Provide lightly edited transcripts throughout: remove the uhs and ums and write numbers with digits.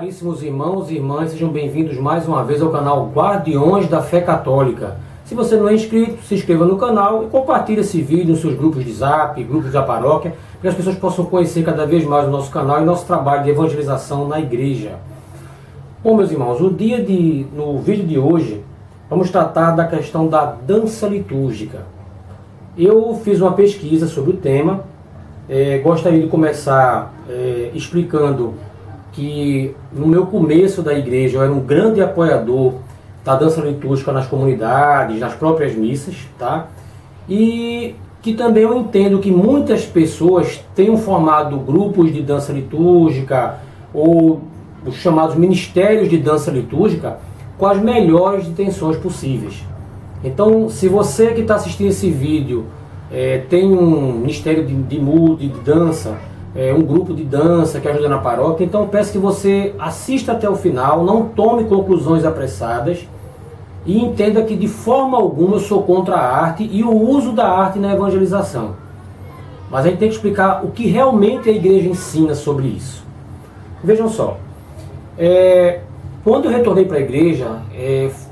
caríssimos irmãos e irmãs, sejam bem-vindos mais uma vez ao canal Guardiões da Fé Católica. Se você não é inscrito, se inscreva no canal e compartilhe esse vídeo nos seus grupos de zap, grupos da paróquia, para que as pessoas possam conhecer cada vez mais o nosso canal e nosso trabalho de evangelização na igreja. Bom, meus irmãos, no vídeo de hoje, vamos tratar da questão da dança litúrgica. Eu fiz uma pesquisa sobre o tema, gostaria de começar explicando que no meu começo da igreja eu era um grande apoiador da dança litúrgica nas comunidades, nas próprias missas, tá? E que também eu entendo que muitas pessoas tenham formado grupos de dança litúrgica ou os chamados ministérios de dança litúrgica com as melhores intenções possíveis. Então, se você que está assistindo esse vídeo tem um ministério de dança, um grupo de dança que ajuda na paróquia, então peço que você assista até o final, não tome conclusões apressadas e entenda que de forma alguma eu sou contra a arte e o uso da arte na evangelização. Mas a gente tem que explicar o que realmente a igreja ensina sobre isso. Vejam só, quando eu retornei para a igreja,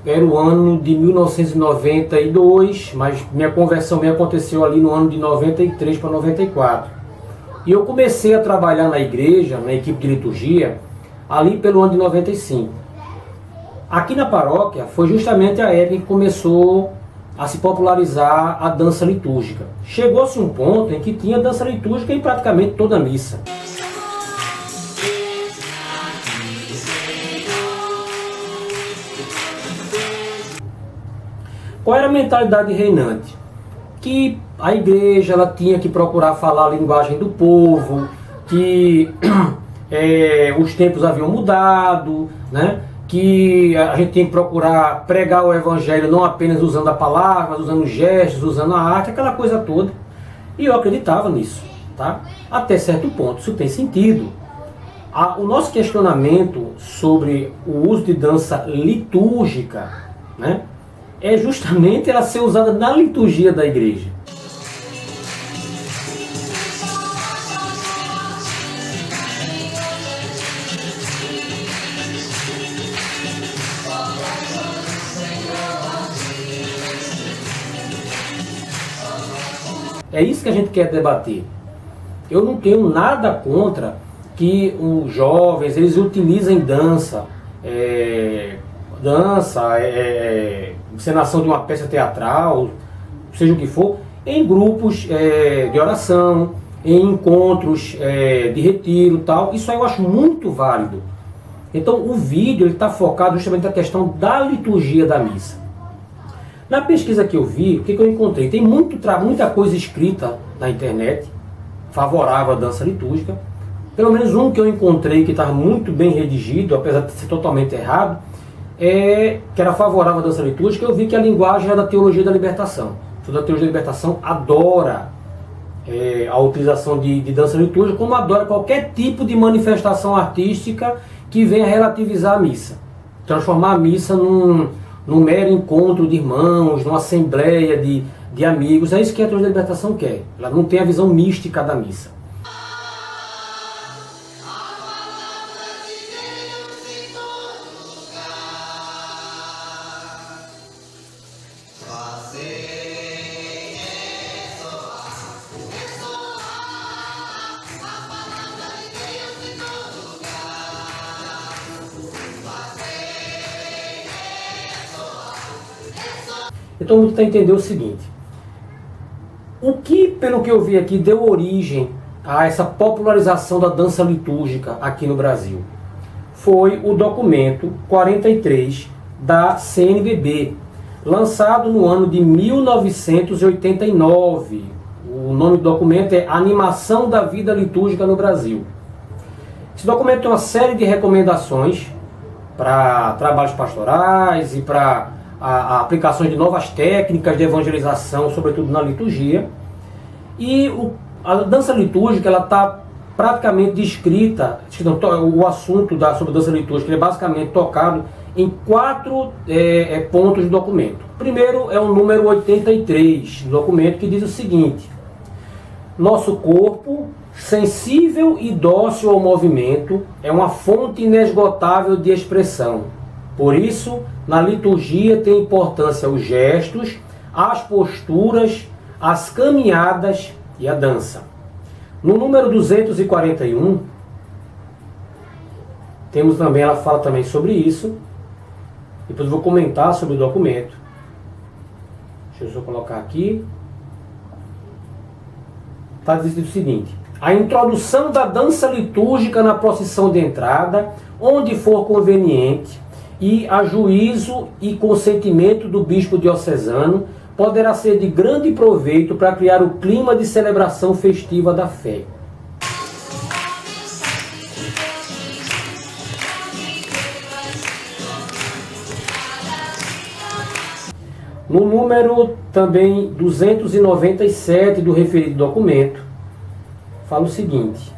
era o ano de 1992, mas minha conversão aconteceu ali no ano de 93 para 94. E eu comecei a trabalhar na igreja, na equipe de liturgia, ali pelo ano de 95. Aqui na paróquia foi justamente a época que começou a se popularizar a dança litúrgica. Chegou-se um ponto em que tinha dança litúrgica em praticamente toda a missa. Qual era a mentalidade reinante? Que a igreja ela tinha que procurar falar a linguagem do povo, que os tempos haviam mudado, né? Que a gente tem que procurar pregar o evangelho não apenas usando a palavra, mas usando gestos, usando a arte, aquela coisa toda. E eu acreditava nisso, tá? Até certo ponto, isso tem sentido. O nosso questionamento sobre o uso de dança litúrgica, né, é justamente ela ser usada na liturgia da igreja. É isso que a gente quer debater. Eu não tenho nada contra que os jovens eles utilizem dança, encenação de uma peça teatral, seja o que for, em grupos de oração, em encontros de retiro e tal. Isso aí eu acho muito válido. Então o vídeo está focado justamente na questão da liturgia da missa. Na pesquisa que eu vi, o que eu encontrei? Tem muita coisa escrita na internet favorável à dança litúrgica. Pelo menos um que eu encontrei que estava muito bem redigido, apesar de ser totalmente errado, que era favorável à dança litúrgica. Eu vi que a linguagem é da teologia da libertação. Toda a teologia da libertação adora a utilização de dança litúrgica, como adora qualquer tipo de manifestação artística que venha relativizar a missa. Transformar a missa num mero encontro de irmãos, numa assembleia de amigos. É isso que a teologia da libertação quer. Ela não tem a visão mística da missa. Então vamos tentar entender o seguinte: o que, pelo que eu vi aqui, deu origem a essa popularização da dança litúrgica aqui no Brasil? Foi o documento 43 da CNBB, lançado no ano de 1989. O nome do documento é Animação da Vida Litúrgica no Brasil. Esse documento tem uma série de recomendações para trabalhos pastorais e para a aplicação de novas técnicas de evangelização, sobretudo na liturgia. E a dança litúrgica está praticamente descrita, o assunto sobre a dança litúrgica é basicamente tocado em 4 pontos do documento. Primeiro é o número 83 do documento, que diz o seguinte: nosso corpo Sensível e dócil ao movimento, é uma fonte inesgotável de expressão. Por isso, na liturgia tem importância os gestos, as posturas, as caminhadas e a dança. No número 241, temos também, ela fala também sobre isso. Depois eu vou comentar sobre o documento. Deixa eu só colocar aqui. Está dizendo o seguinte: a introdução da dança litúrgica na procissão de entrada, onde for conveniente, e a juízo e consentimento do bispo diocesano, poderá ser de grande proveito para criar o clima de celebração festiva da fé. No número também 297 do referido documento, fala o seguinte: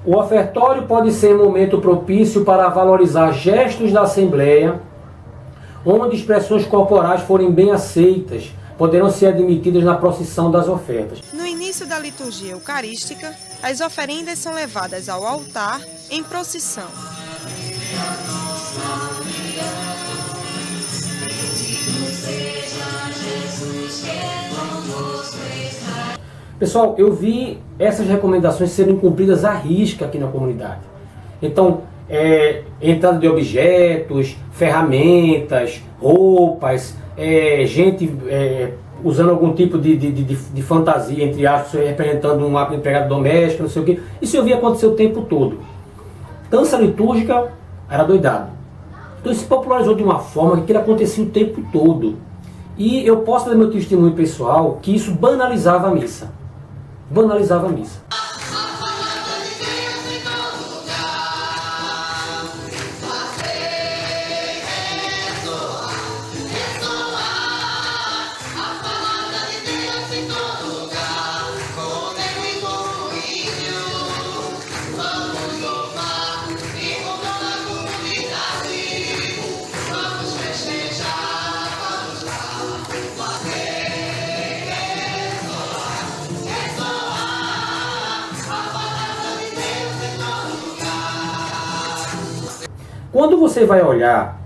o ofertório pode ser um momento propício para valorizar gestos da Assembleia, onde expressões corporais forem bem aceitas, poderão ser admitidas na procissão das ofertas. No início da liturgia eucarística, as oferendas são levadas ao altar em procissão. Pessoal, eu vi essas recomendações serem cumpridas à risca aqui na comunidade. Então, entrada de objetos, ferramentas, roupas, gente usando algum tipo de fantasia, entre aspas, representando um empregado doméstico, não sei o quê. Isso eu vi acontecer o tempo todo. Dança litúrgica era doidado. Então isso se popularizou de uma forma que aquilo acontecia o tempo todo. E eu posso dar meu testemunho pessoal que isso banalizava a missa. Banalizava a missa. Quando você vai olhar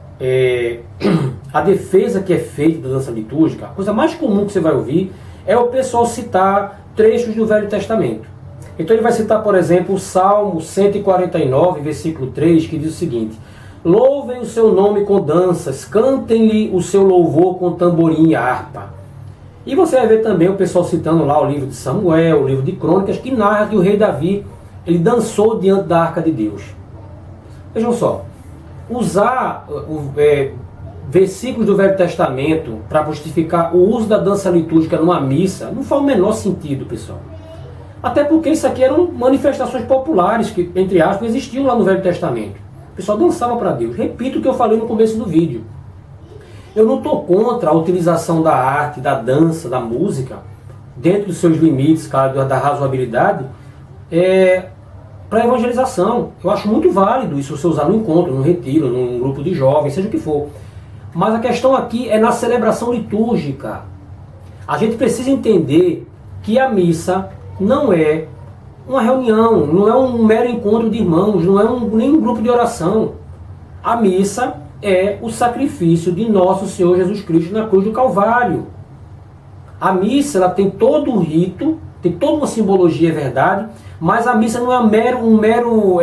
a defesa que é feita da dança litúrgica, a coisa mais comum que você vai ouvir é o pessoal citar trechos do Velho Testamento. Então ele vai citar, por exemplo, o Salmo 149, versículo 3, que diz o seguinte: louvem o seu nome com danças, cantem-lhe o seu louvor com tamborim e harpa. E você vai ver também o pessoal citando lá o livro de Samuel, o livro de Crônicas, que narra que o rei Davi, ele dançou diante da arca de Deus. Vejam só, usar versículos do Velho Testamento para justificar o uso da dança litúrgica numa missa não faz o menor sentido, pessoal. Até porque isso aqui eram manifestações populares que, entre aspas, existiam lá no Velho Testamento. O pessoal dançava para Deus. Repito o que eu falei no começo do vídeo. Eu não estou contra a utilização da arte, da dança, da música, dentro dos seus limites, claro, da razoabilidade, para evangelização. Eu acho muito válido isso você usar no encontro, no retiro, num grupo de jovens, seja o que for. Mas a questão aqui é na celebração litúrgica. A gente precisa entender que a missa não é uma reunião, não é um mero encontro de irmãos, não é nem um grupo de oração. A missa é o sacrifício de nosso Senhor Jesus Cristo na cruz do Calvário. A missa, ela tem todo um rito, tem toda uma simbologia, é verdade, mas a missa não é um mero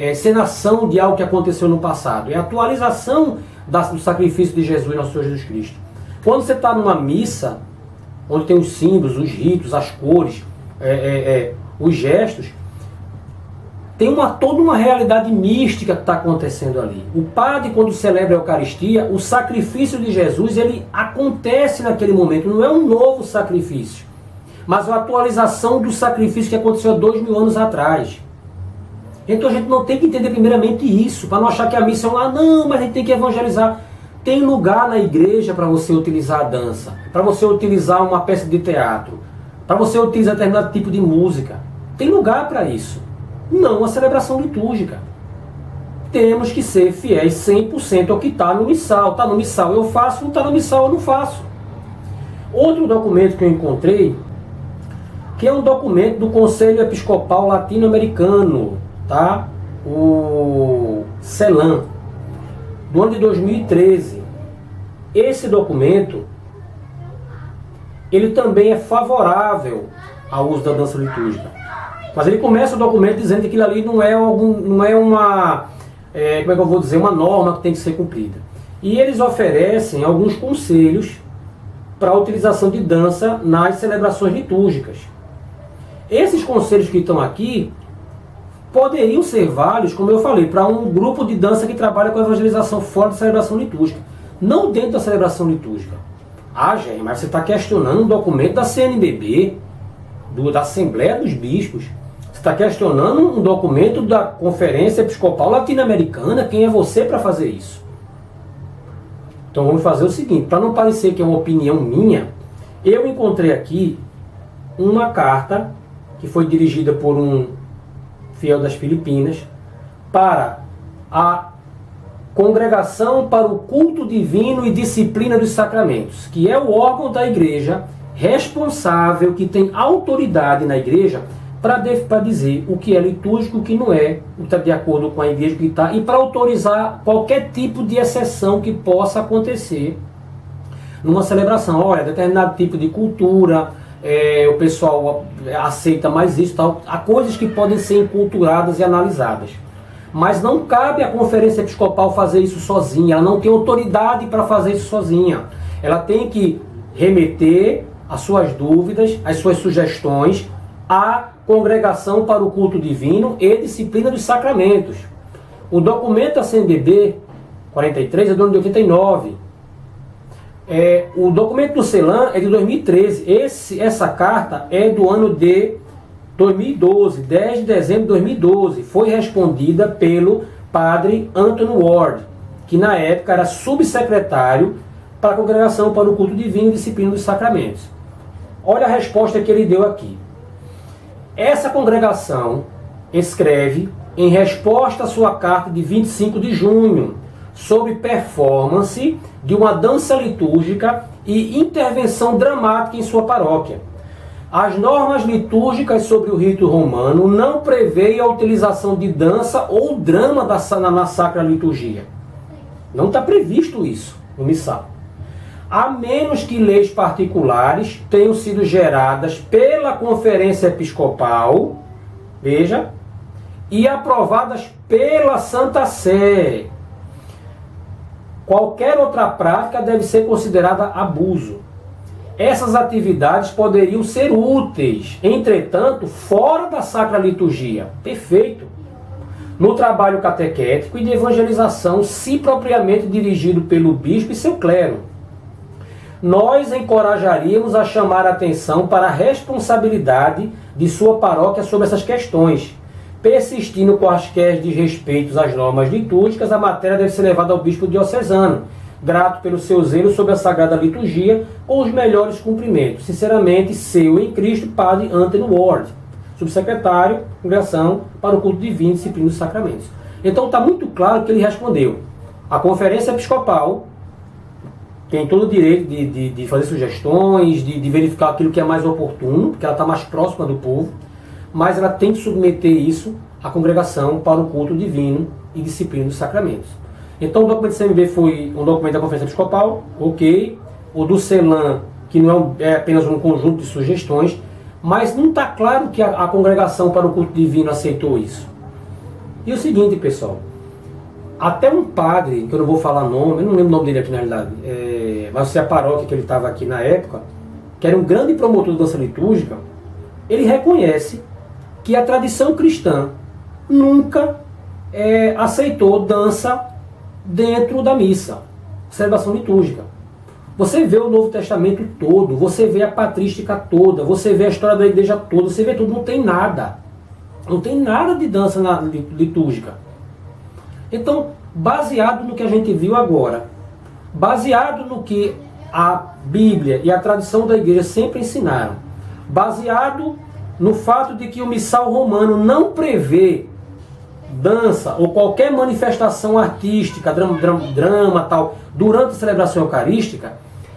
encenação de algo que aconteceu no passado. É a atualização do sacrifício de Jesus, nosso Senhor Jesus Cristo. Quando você está numa missa, onde tem os símbolos, os ritos, as cores, os gestos, tem toda uma realidade mística que está acontecendo ali. O padre, quando celebra a Eucaristia, o sacrifício de Jesus, ele acontece naquele momento, não é um novo sacrifício, mas a atualização do sacrifício que aconteceu há 2000 anos atrás. Então a gente não tem que entender primeiramente isso, para não achar que a missa é lá, não, mas a gente tem que evangelizar. Tem lugar na igreja para você utilizar a dança, para você utilizar uma peça de teatro, para você utilizar determinado tipo de música. Tem lugar para isso. Não a celebração litúrgica. Temos que ser fiéis 100% ao que está no missal. Está no missal eu faço, não está no missal eu não faço. Outro documento que eu encontrei que é um documento do Conselho Episcopal Latino-Americano, tá? O CELAM, do ano de 2013. Esse documento, ele também é favorável ao uso da dança litúrgica. Mas ele começa o documento dizendo que aquilo ali não é uma, como é que eu vou dizer, uma norma que tem que ser cumprida. E eles oferecem alguns conselhos para a utilização de dança nas celebrações litúrgicas. Esses conselhos que estão aqui poderiam ser válidos, como eu falei, para um grupo de dança que trabalha com evangelização fora da celebração litúrgica, não dentro da celebração litúrgica. Ah, gente, mas você está questionando um documento da CNBB, da Assembleia dos Bispos. Você está questionando um documento da Conferência Episcopal Latino-Americana. Quem é você para fazer isso? Então vamos fazer o seguinte, para não parecer que é uma opinião minha, eu encontrei aqui uma carta que foi dirigida por um fiel das Filipinas para a Congregação para o Culto Divino e Disciplina dos Sacramentos, que é o órgão da igreja responsável, que tem autoridade na igreja para dizer o que é litúrgico, o que não é, está de acordo com a igreja que está, e para autorizar qualquer tipo de exceção que possa acontecer numa celebração. Olha, determinado tipo de cultura, o pessoal aceita mais isso, tal. Há coisas que podem ser enculturadas e analisadas. Mas não cabe à Conferência Episcopal fazer isso sozinha, ela não tem autoridade para fazer isso sozinha. Ela tem que remeter as suas dúvidas, as suas sugestões à Congregação para o Culto Divino e Disciplina dos Sacramentos. O documento da CNBB 43 é do ano de 89. O documento do CELAM é de 2013. Essa carta é do ano de 2012, 10 de dezembro de 2012. Foi respondida pelo padre Anthony Ward, que na época era subsecretário para a Congregação para o Culto Divino e Disciplina dos Sacramentos. Olha a resposta que ele deu aqui. Essa congregação escreve, em resposta à sua carta de 25 de junho, sobre performance de uma dança litúrgica e intervenção dramática em sua paróquia. As normas litúrgicas sobre o rito romano não prevêem a utilização de dança ou drama na sacra liturgia. Não está previsto isso no missal. A menos que leis particulares tenham sido geradas pela Conferência Episcopal, veja, e aprovadas pela Santa Sé. Qualquer outra prática deve ser considerada abuso. Essas atividades poderiam ser úteis, entretanto, fora da sacra liturgia. Perfeito. No trabalho catequético e de evangelização, se propriamente dirigido pelo bispo e seu clero. Nós encorajaríamos a chamar a atenção para a responsabilidade de sua paróquia sobre essas questões. Persistindo quaisquer desrespeitos às normas litúrgicas, a matéria deve ser levada ao bispo diocesano, grato pelo seu zelo sobre a Sagrada Liturgia, com os melhores cumprimentos. Sinceramente, seu em Cristo, padre Anthony Ward, subsecretário, Congregação para o Culto Divino e Disciplina dos Sacramentos. Então está muito claro que ele respondeu. A Conferência Episcopal tem todo o direito de fazer sugestões, de verificar aquilo que é mais oportuno, porque ela está mais próxima do povo, mas ela tem que submeter isso à Congregação para o Culto Divino e Disciplina dos Sacramentos. Então o documento do CNBB foi um documento da Conferência Episcopal, ok. O do CELAM, que não é apenas um conjunto de sugestões, mas não está claro que a Congregação para o Culto Divino aceitou isso. E o seguinte, pessoal, até um padre, que eu não vou falar nome, eu não lembro o nome dele aqui na realidade, mas se é a paróquia que ele estava aqui na época, que era um grande promotor de dança litúrgica, ele reconhece que a tradição cristã nunca aceitou dança dentro da missa, celebração litúrgica. Você vê o Novo Testamento todo, você vê a patrística toda, você vê a história da igreja toda, você vê tudo, não tem nada. Não tem nada de dança litúrgica. Então, baseado no que a gente viu agora, baseado no que a Bíblia e a tradição da igreja sempre ensinaram, baseado no fato de que o missal romano não prevê dança ou qualquer manifestação artística, drama tal, durante a celebração eucarística,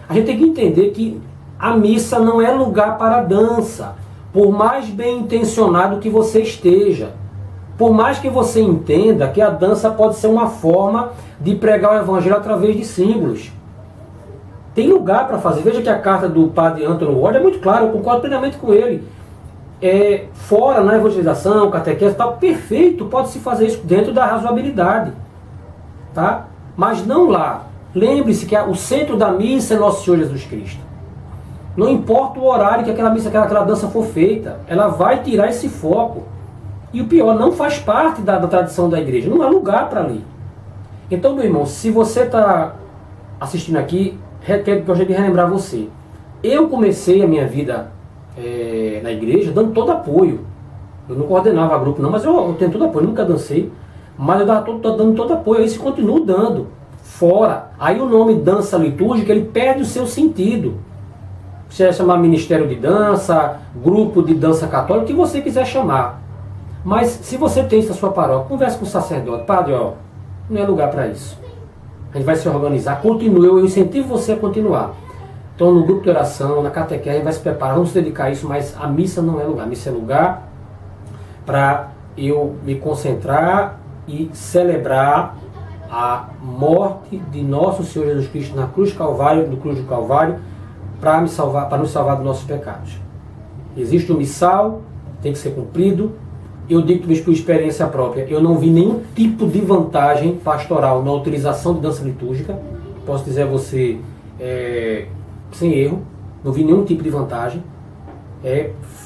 a gente tem que entender que a missa não é lugar para dança, por mais bem intencionado que você esteja, por mais que você entenda que a dança pode ser uma forma de pregar o evangelho através de símbolos. Tem lugar para fazer. Veja que a carta do padre Anthony Ward é muito clara, eu concordo plenamente com ele. Fora na evangelização, catequese, tá perfeito, pode-se fazer isso dentro da razoabilidade. Tá? Mas não lá. Lembre-se que o centro da missa é Nosso Senhor Jesus Cristo. Não importa o horário que aquela missa, aquela dança for feita, ela vai tirar esse foco. E o pior, não faz parte da tradição da igreja, não há lugar para ali. Então, meu irmão, se você está assistindo aqui, gostaria de relembrar você. Eu comecei a minha vida na igreja dando todo apoio. Eu não coordenava grupo não, mas eu tenho todo apoio, nunca dancei. Mas eu tô dando todo apoio, isso continuo dando. Fora. Aí o nome dança litúrgica, ele perde o seu sentido. Você vai chamar ministério de dança, grupo de dança católica, o que você quiser chamar. Mas se você tem isso na sua paróquia, converse com o sacerdote. Padre, não é lugar para isso. A gente vai se organizar, continue, eu incentivo você a continuar. Então no grupo de oração, na catequese, a gente vai se preparar, vamos se dedicar a isso, mas a missa não é lugar. A missa é lugar para eu me concentrar e celebrar a morte de nosso Senhor Jesus Cristo na cruz do Calvário, para nos salvar dos nossos pecados. Existe um missal, tem que ser cumprido. Eu digo por experiência própria, eu não vi nenhum tipo de vantagem pastoral na utilização de dança litúrgica. Posso dizer a você, sem erro, não vi nenhum tipo de vantagem.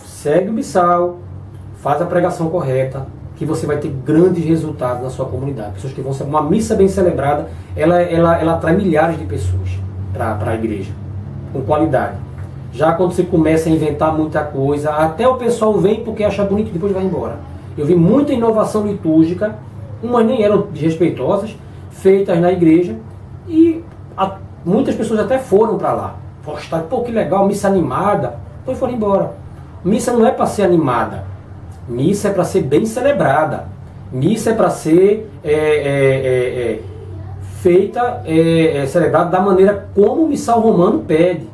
Segue o missal, faz a pregação correta, que você vai ter grandes resultados na sua comunidade. Pessoas que vão ser uma missa bem celebrada, ela atrai milhares de pessoas para a igreja, com qualidade. Já quando você começa a inventar muita coisa, até o pessoal vem porque acha bonito e depois vai embora. Eu vi muita inovação litúrgica, umas nem eram desrespeitosas, feitas na igreja, e muitas pessoas até foram para lá. Postaram, que legal, missa animada, depois foram embora. Missa não é para ser animada, missa é para ser bem celebrada, missa é para ser feita, celebrada da maneira como o missal romano pede.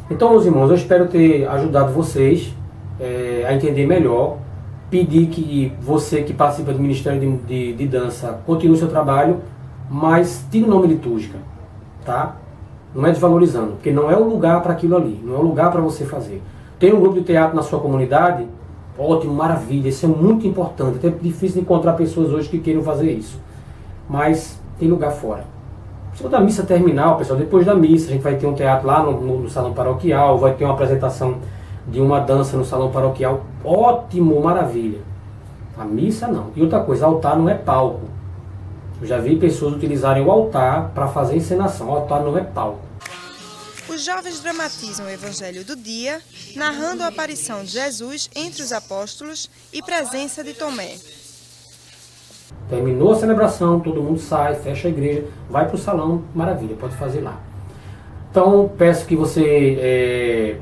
Então, meus irmãos, eu espero ter ajudado vocês a entender melhor. Pedir que você que participa do Ministério de Dança continue o seu trabalho, mas tire o nome litúrgica, tá? Não é desvalorizando, porque não é o lugar para aquilo ali, não é o lugar para você fazer. Tem um grupo de teatro na sua comunidade? Ótimo, maravilha, isso é muito importante. Até difícil encontrar pessoas hoje que queiram fazer isso, mas tem lugar fora. Se da missa terminal, pessoal, depois da missa a gente vai ter um teatro lá no salão paroquial, vai ter uma apresentação de uma dança no salão paroquial, ótimo, maravilha. A missa não. E outra coisa, altar não é palco. Eu já vi pessoas utilizarem o altar para fazer encenação. O altar não é palco. Os jovens dramatizam o Evangelho do dia, narrando a aparição de Jesus entre os apóstolos e presença de Tomé. Terminou a celebração, todo mundo sai, fecha a igreja, vai para o salão, maravilha, pode fazer lá. Então, peço que você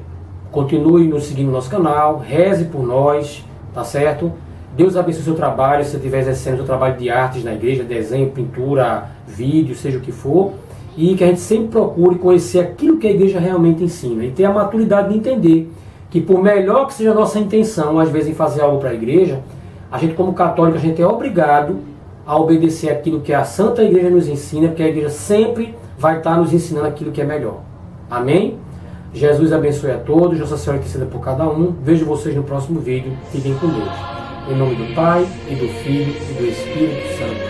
continue nos seguindo no nosso canal, reze por nós, tá certo? Deus abençoe o seu trabalho, se você estiver exercendo o seu trabalho de artes na igreja, desenho, pintura, vídeo, seja o que for, e que a gente sempre procure conhecer aquilo que a igreja realmente ensina e ter a maturidade de entender que, por melhor que seja a nossa intenção, às vezes, em fazer algo para a igreja, a gente, como católico, a gente é obrigado a obedecer aquilo que a Santa Igreja nos ensina, porque a igreja sempre vai estar nos ensinando aquilo que é melhor. Amém? Jesus abençoe a todos, Nossa Senhora interceda por cada um. Vejo vocês no próximo vídeo. Fiquem com Deus. Em nome do Pai, e do Filho, e do Espírito Santo.